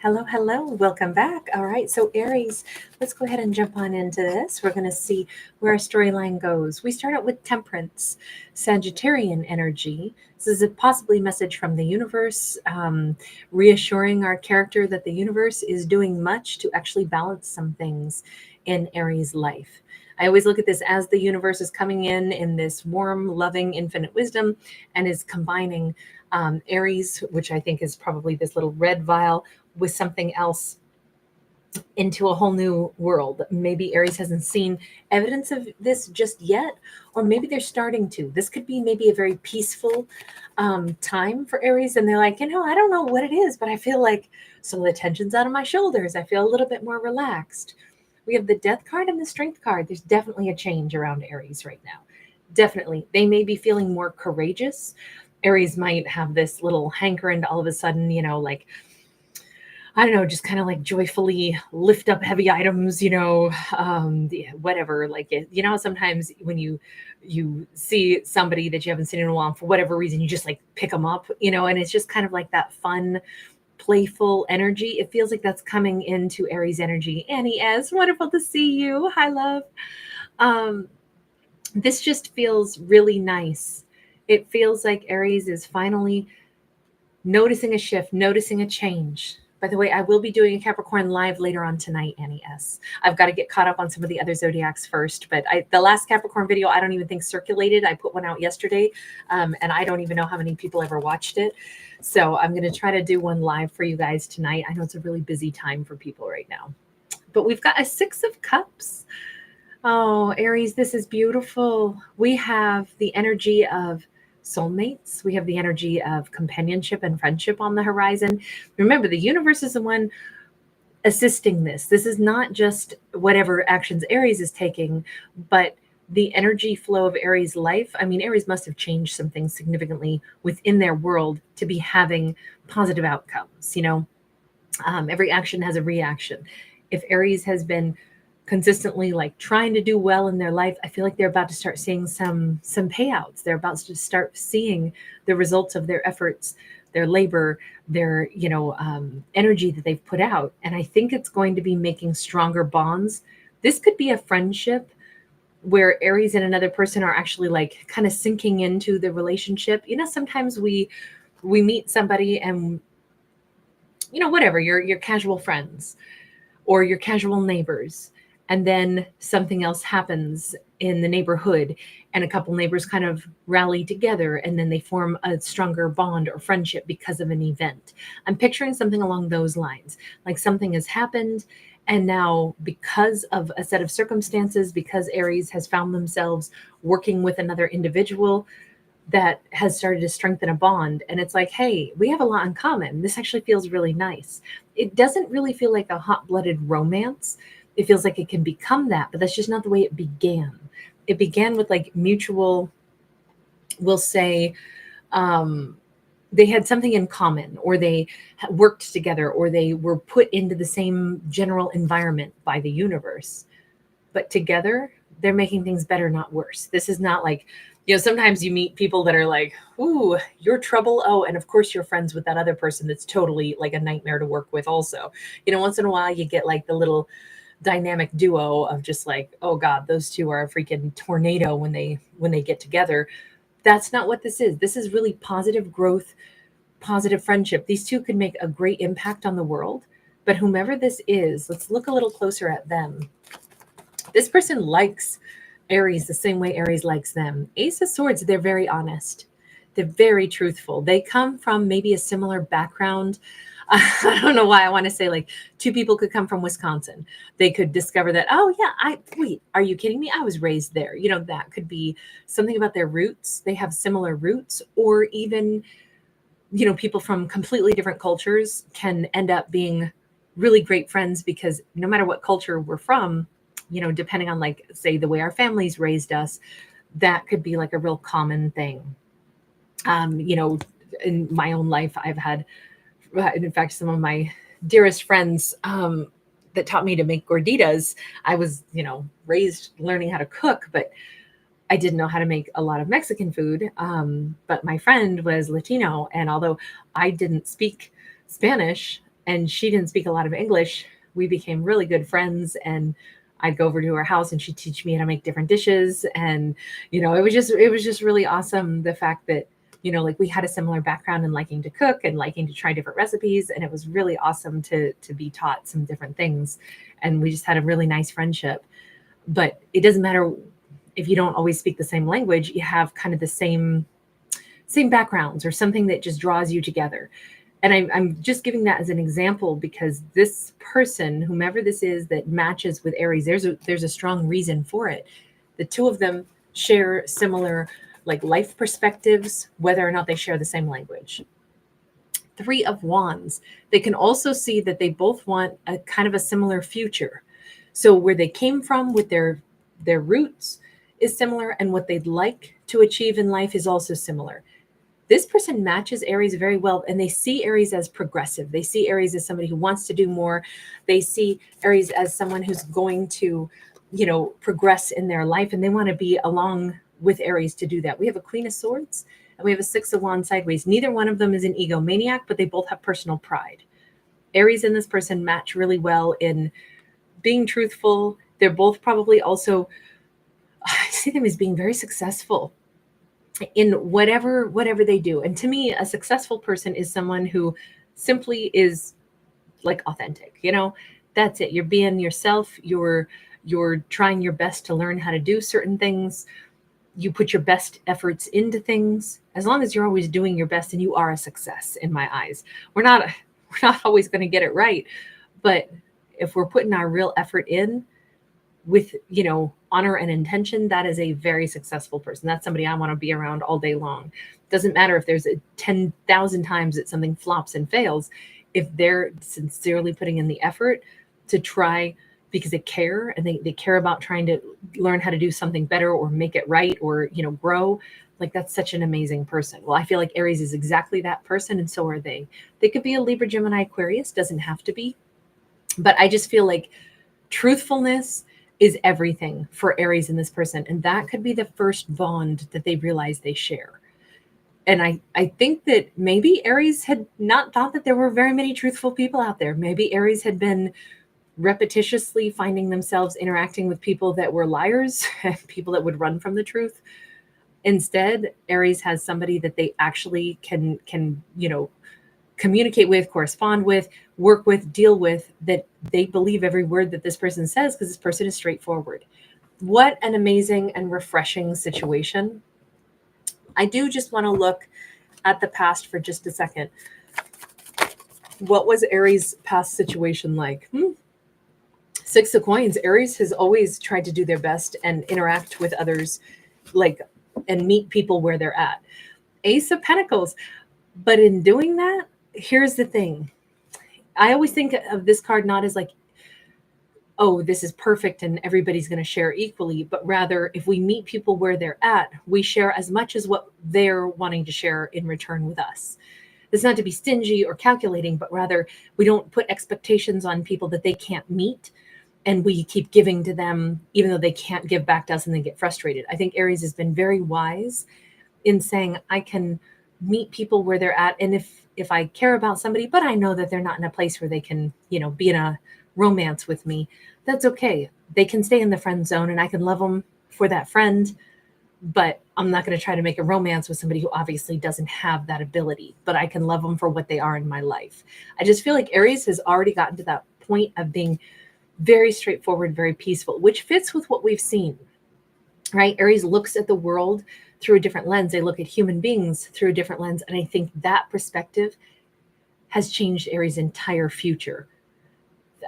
Hello, hello. Welcome back. All right. So, Aries, let's go ahead and jump on into this. We're going to see where our storyline goes. We start out with Temperance, Sagittarian energy. This is a possibly message from the universe, reassuring our character that the universe is doing much to actually balance some things in Aries' life. I always look at this as the universe is coming in this warm, loving, infinite wisdom and is combining Aries, which I think is probably this little red vial, with something else into a whole new world. Maybe Aries hasn't seen evidence of this just yet, or maybe they're starting to. This could be maybe a very peaceful time for Aries, and they're like, I don't know what it is, but I feel like some of the tension's out of my shoulders. I feel a little bit more relaxed. We have the Death card and the Strength card. There's definitely a change around Aries right now. Definitely. They may be feeling more courageous. Aries might have this little hankering to all of a sudden, like, I don't know, just kind of like joyfully lift up heavy items, whatever. Like, sometimes when you see somebody that you haven't seen in a while, and for whatever reason, you just like pick them up, and it's just kind of like that fun, playful energy. It feels like that's coming into Aries energy. Annie S, wonderful to see you. Hi, love. This just feels really nice. It feels like Aries is finally noticing a shift, noticing a change. By the way, I will be doing a Capricorn live later on tonight, Annie S. I've got to get caught up on some of the other zodiacs first, but the last Capricorn video, I don't even think circulated. I put one out yesterday, and I don't even know how many people ever watched it. So I'm going to try to do one live for you guys tonight. I know it's a really busy time for people right now. But we've got a Six of Cups. Oh, Aries, this is beautiful. We have the energy of soulmates. We have the energy of companionship and friendship on the horizon. Remember, the universe is the one assisting this. This is not just whatever actions Aries is taking, but the energy flow of Aries' life. I mean, Aries must have changed something significantly within their world to be having positive outcomes. Every action has a reaction. If Aries has been consistently like trying to do well in their life, I feel like they're about to start seeing some payouts. They're about to start seeing the results of their efforts, their labor, their energy that they've put out. And I think it's going to be making stronger bonds. This could be a friendship where Aries and another person are actually like kind of sinking into the relationship. Sometimes we meet somebody and whatever, your casual friends or your casual neighbors, and then something else happens in the neighborhood and a couple neighbors kind of rally together and then they form a stronger bond or friendship because of an event. I'm picturing something along those lines, like something has happened and now because of a set of circumstances, because Aries has found themselves working with another individual, that has started to strengthen a bond. And it's like, hey, we have a lot in common. This actually feels really nice. It doesn't really feel like a hot-blooded romance. It feels like it can become that, but that's just not the way it began. It began with like mutual, we'll say, they had something in common, or they worked together, or they were put into the same general environment by the universe. But together, they're making things better, not worse. This is not like, sometimes you meet people that are like, ooh, you're trouble. Oh, and of course you're friends with that other person that's totally like a nightmare to work with also. Once in a while you get like the little dynamic duo of just like, oh God, those two are a freaking tornado when they get together. That's not what this is. This is really positive growth, positive friendship. These two could make a great impact on the world. But whomever this is, let's look a little closer at them. This person likes Aries the same way Aries likes them. Ace of Swords, they're very honest. They're very truthful. They come from maybe a similar background. I don't know why I want to say like two people could come from Wisconsin. They could discover that, oh yeah, wait, are you kidding me? I was raised there. That could be something about their roots. They have similar roots, or even, people from completely different cultures can end up being really great friends because no matter what culture we're from, depending on like, say, the way our families raised us, that could be like a real common thing. In my own life, I've had, in fact, some of my dearest friends that taught me to make gorditas. I was, raised learning how to cook, but I didn't know how to make a lot of Mexican food. But my friend was Latino. And although I didn't speak Spanish, and she didn't speak a lot of English. We became really good friends, and I'd go over to her house and she'd teach me how to make different dishes. And, it was just really awesome. The fact that, like we had a similar background in liking to cook and liking to try different recipes. And it was really awesome to be taught some different things. And we just had a really nice friendship. But it doesn't matter if you don't always speak the same language, you have kind of the same backgrounds or something that just draws you together. And I'm just giving that as an example because this person, whomever this is that matches with Aries, there's a strong reason for it. The two of them share similar like life perspectives, whether or not they share the same language. Three of Wands, they can also see that they both want a kind of a similar future. So where they came from with their roots is similar, and what they'd like to achieve in life is also similar. This person matches Aries very well, and they see Aries as progressive. They see Aries as somebody who wants to do more. They see Aries as someone who's going to, progress in their life, and they want to be along with Aries to do that. We have a Queen of Swords and we have a Six of Wands sideways. Neither one of them is an egomaniac, but they both have personal pride. Aries and this person match really well in being truthful. They're both probably also, I see them as being very successful in whatever they do. And to me, a successful person is someone who simply is like authentic. That's it. You're being yourself. You're trying your best to learn how to do certain things. You put your best efforts into things. As long as you're always doing your best, and you are a success in my eyes. We're not always going to get it right, but if we're putting our real effort in with, honor and intention, that is a very successful person. That's somebody I want to be around all day long. Doesn't matter if there's 10,000 times that something flops and fails. If they're sincerely putting in the effort to try because they care, and they care about trying to learn how to do something better or make it right or, grow, like that's such an amazing person. Well, I feel like Aries is exactly that person, and so are they. They could be a Libra, Gemini, Aquarius, doesn't have to be. But I just feel like truthfulness is everything for Aries and this person. And that could be the first bond that they realize they share. And I think that maybe Aries had not thought that there were very many truthful people out there. Maybe Aries had been repetitiously finding themselves interacting with people that were liars and people that would run from the truth. Instead, Aries has somebody that they actually can communicate with, correspond with, work with, deal with, that they believe every word that this person says because this person is straightforward. What an amazing and refreshing situation. I do just want to look at the past for just a second. What was Aries' past situation like? Six of Coins. Aries has always tried to do their best and interact with others, and meet people where they're at. Ace of Pentacles. But in doing that, here's the thing. I always think of this card not as like, oh, this is perfect and everybody's going to share equally, but rather if we meet people where they're at, we share as much as what they're wanting to share in return with us. It's not to be stingy or calculating, but rather we don't put expectations on people that they can't meet, and we keep giving to them even though they can't give back to us, and they get frustrated. I think Aries has been very wise in saying, I can meet people where they're at. And if I care about somebody, but I know that they're not in a place where they can, be in a romance with me, that's okay. They can stay in the friend zone, and I can love them for that friend, but I'm not going to try to make a romance with somebody who obviously doesn't have that ability, but I can love them for what they are in my life. I just feel like Aries has already gotten to that point of being very straightforward, very peaceful, which fits with what we've seen, right? Aries looks at the world through a different lens. They look at human beings through a different lens. And I think that perspective has changed Aries' entire future.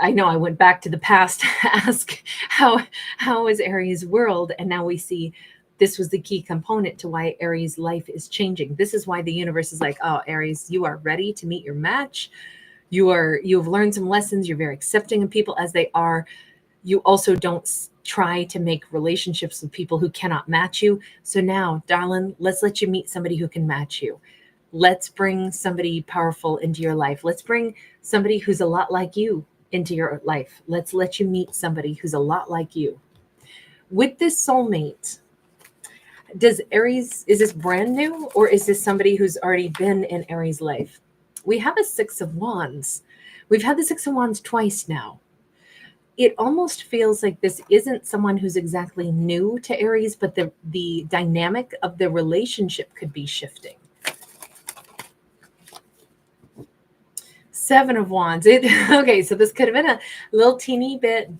I know I went back to the past to ask how is Aries' world? And now we see this was the key component to why Aries' life is changing. This is why the universe is like, oh, Aries, you are ready to meet your match. You have learned some lessons. You're very accepting of people as they are. You also don't try to make relationships with people who cannot match you. So now, darling, let's let you meet somebody who can match you. Let's bring somebody powerful into your life. Let's bring somebody who's a lot like you into your life. Let's let you meet somebody who's a lot like you. With this soulmate, does Aries, is this brand new, or is this somebody who's already been in Aries' life? We have a Six of Wands, We've had the Six of Wands twice now. It almost feels like this isn't someone who's exactly new to Aries, but the dynamic of the relationship could be shifting. Seven of Wands. Okay, so this could have been a little teeny bit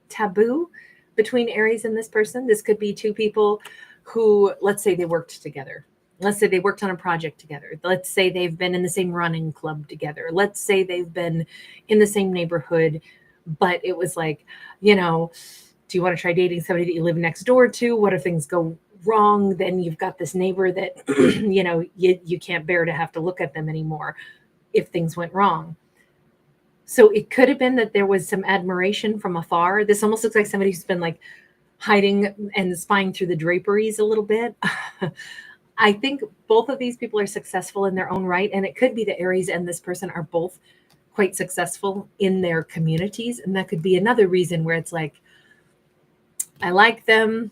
taboo between Aries and this person. This could be two people who, let's say they worked together. Let's say they worked on a project together. Let's say they've been in the same running club together. Let's say they've been in the same neighborhood, but it was like, do you want to try dating somebody that you live next door to? What if things go wrong? Then you've got this neighbor that, you can't bear to have to look at them anymore if things went wrong. So it could have been that there was some admiration from afar. This almost looks like somebody who's been like hiding and spying through the draperies a little bit. I think both of these people are successful in their own right. And it could be that Aries and this person are both quite successful in their communities. And that could be another reason where it's like, I like them,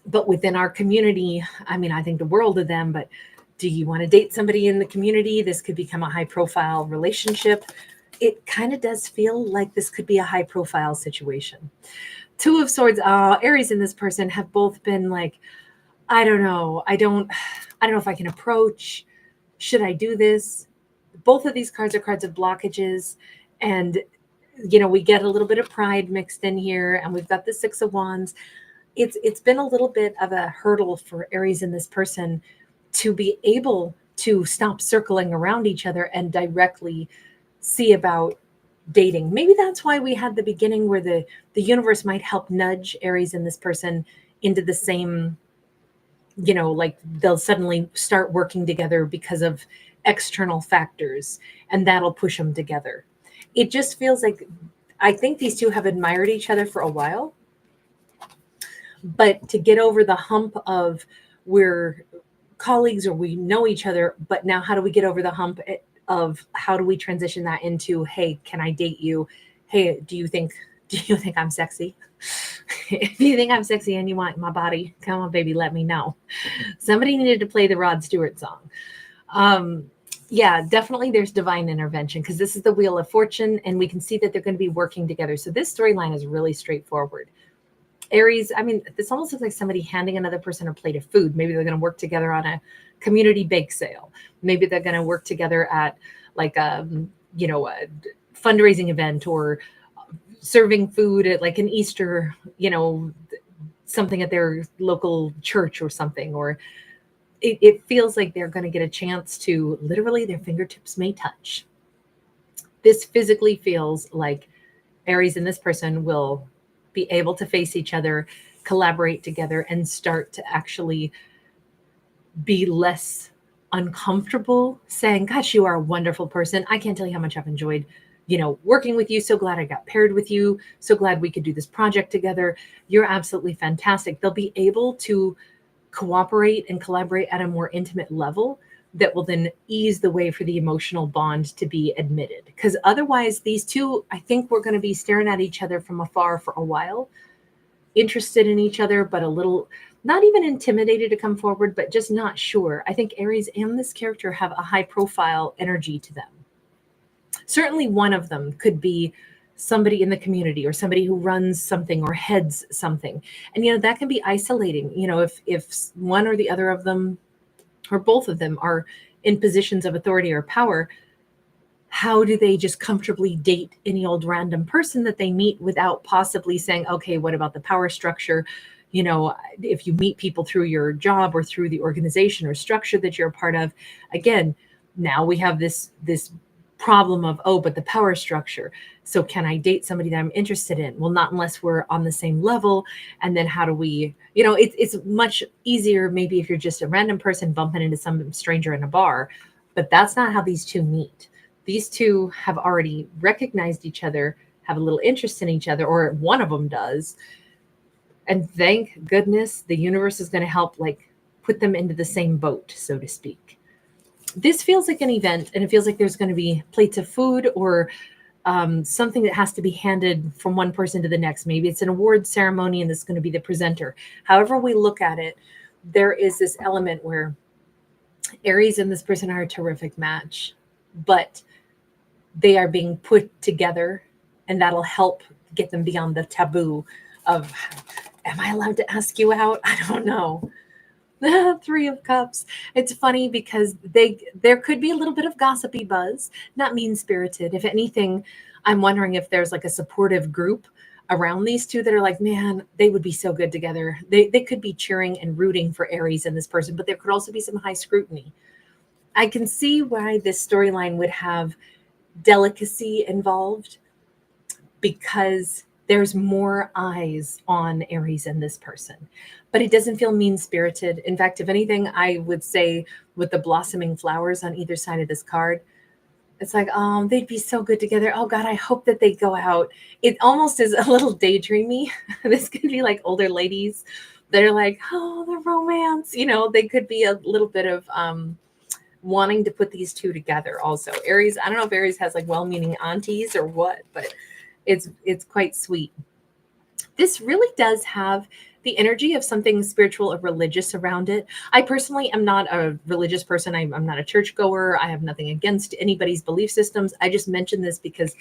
but within our community, I think the world of them, but do you want to date somebody in the community? This could become a high profile relationship. It kind of does feel like this could be a high profile situation. Two of Swords, Aries and this person have both been like, I don't know. I don't know if I can approach. Should I do this? Both of these cards are cards of blockages. And, we get a little bit of pride mixed in here. And we've got the Six of Wands. It's been a little bit of a hurdle for Aries and this person to be able to stop circling around each other and directly see about dating. Maybe that's why we had the beginning where the universe might help nudge Aries and this person into the same, like they'll suddenly start working together because of external factors, and that'll push them together. It just feels like, I think these two have admired each other for a while, but to get over the hump of we're colleagues or we know each other, but now how do we get over the hump of how do we transition that into, hey, can I date you? Hey, do you think I'm sexy? If you think I'm sexy and you want my body, come on, baby, let me know. Somebody needed to play the Rod Stewart song. Yeah, definitely there's divine intervention because this is the Wheel of Fortune and we can see that they're going to be working together. So this storyline is really straightforward. Aries, this almost looks like somebody handing another person a plate of food. Maybe they're going to work together on a community bake sale. Maybe they're going to work together at like a fundraising event or serving food at like an Easter, something at their local church or something. Or it feels like they're going to get a chance to literally their fingertips may touch. This physically feels like Aries and this person will be able to face each other, collaborate together, and start to actually be less uncomfortable saying, gosh, you are a wonderful person. I can't tell you how much I've enjoyed, working with you. So glad I got paired with you. So glad we could do this project together. You're absolutely fantastic. They'll be able to cooperate and collaborate at a more intimate level that will then ease the way for the emotional bond to be admitted. Because otherwise, these two, I think we're going to be staring at each other from afar for a while, interested in each other, but a little, not even intimidated to come forward, but just not sure. I think Aries and this character have a high profile energy to them. Certainly one of them could be somebody in the community or somebody who runs something or heads something. And, that can be isolating. If one or the other of them or both of them are in positions of authority or power, how do they just comfortably date any old random person that they meet without possibly saying, okay, what about the power structure? If you meet people through your job or through the organization or structure that you're a part of, again, now we have this problem of, but the power structure. So can I date somebody that I'm interested in? Well, not unless we're on the same level. And then how do we, it's much easier maybe if you're just a random person bumping into some stranger in a bar, but that's not how these two meet. These two have already recognized each other, have a little interest in each other, or one of them does. And thank goodness the universe is going to help put them into the same boat, so to speak. This feels like an event, and it feels like there's going to be plates of food or something that has to be handed from one person to the next. Maybe it's an award ceremony and this is going to be the presenter. However we look at it, there is this element where Aries and this person are a terrific match, but they are being put together, and that'll help get them beyond the taboo of, am I allowed to ask you out? I don't know. Three of Cups. It's funny because there could be a little bit of gossipy buzz, not mean spirited. If anything, I'm wondering if there's like a supportive group around these two that are like, man, they would be so good together. They could be cheering and rooting for Aries and this person, but there could also be some high scrutiny. I can see why this storyline would have delicacy involved, because there's more eyes on Aries and this person. But it doesn't feel mean spirited. In fact, if anything, I would say with the blossoming flowers on either side of this card, it's like, oh, they'd be so good together. Oh God, I hope that they go out. It almost is a little daydreamy. This could be like older ladies that are like, oh, the romance. You know, they could be a little bit of wanting to put these two together also. Aries, I don't know if Aries has like well-meaning aunties or what, but it's quite sweet. This really does have the energy of something spiritual or religious around it. I personally am not a religious person. I'm not a churchgoer. I have nothing against anybody's belief systems. I just mention this because,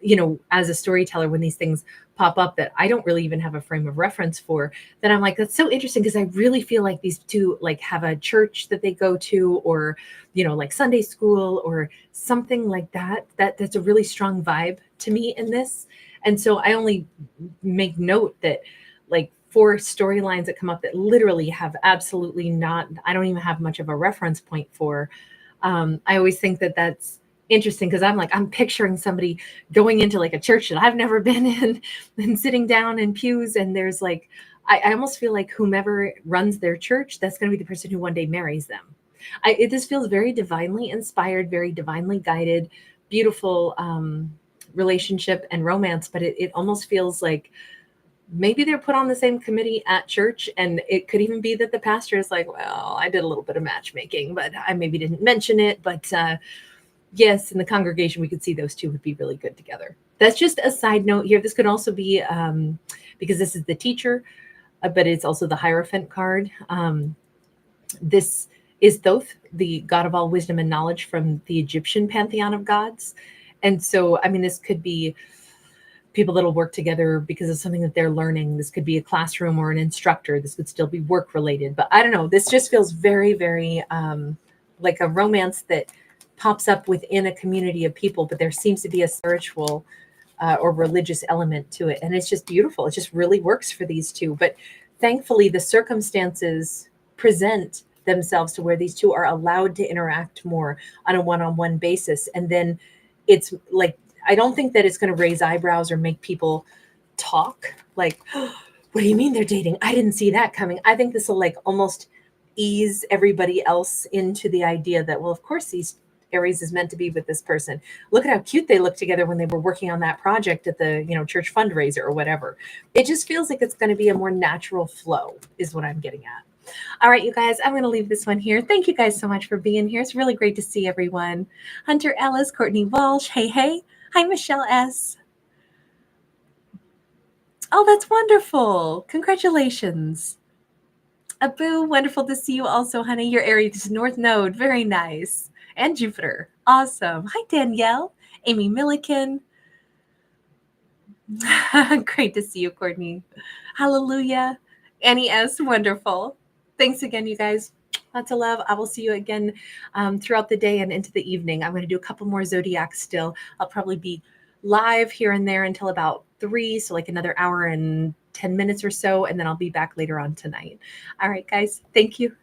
you know, as a storyteller, when these things pop up that I don't really even have a frame of reference for, then I'm like, that's so interesting, because I really feel like these two like have a church that they go to, or, you know, like Sunday school or something like that. That's a really strong vibe to me in this. And so I only make note that like 4 storylines that come up that literally have absolutely not, I don't even have much of a reference point for. I always think that that's interesting, because I'm picturing somebody going into like a church that I've never been in and sitting down in pews, and there's like, I almost feel like whomever runs their church, that's going to be the person who one day marries them. This feels very divinely inspired, very divinely guided, beautiful relationship and romance, but it almost feels like maybe they're put on the same committee at church, and it could even be that the pastor is like, well, I did a little bit of matchmaking, but I maybe didn't mention it, but yes, in the congregation, we could see those two would be really good together. That's just a side note here. This could also be because this is the teacher, but it's also the Hierophant card. This is Thoth, the god of all wisdom and knowledge from the Egyptian pantheon of gods. And so, I mean, this could be people that'll work together because of something that they're learning. This could be a classroom or an instructor. This could still be work related, but I don't know. This just feels very, very like a romance that pops up within a community of people, but there seems to be a spiritual or religious element to it. And it's just beautiful. It just really works for these two. But thankfully, the circumstances present themselves to where these two are allowed to interact more on a one-on-one basis. And then it's like, I don't think that it's going to raise eyebrows or make people talk like, oh, what do you mean they're dating? I didn't see that coming. I think this will like almost ease everybody else into the idea that, well, of course these Aries is meant to be with this person. Look at how cute they look together when they were working on that project at the, you know, church fundraiser or whatever. It just feels like it's going to be a more natural flow is what I'm getting at. All right, you guys, I'm going to leave this one here. Thank you guys so much for being here. It's really great to see everyone. Hunter Ellis, Courtney Walsh. Hey, hey. Hi, Michelle S. Oh, that's wonderful. Congratulations. Abu, wonderful to see you also, honey. Your Aries North Node. Very nice. And Jupiter. Awesome. Hi, Danielle. Amy Milliken. Great to see you, Courtney. Hallelujah. Annie S. Wonderful. Thanks again, you guys. Lots of love. I will see you again throughout the day and into the evening. I'm going to do a couple more zodiacs still. I'll probably be live here and there until about 3, so like another hour and 10 minutes or so, and then I'll be back later on tonight. All right, guys. Thank you.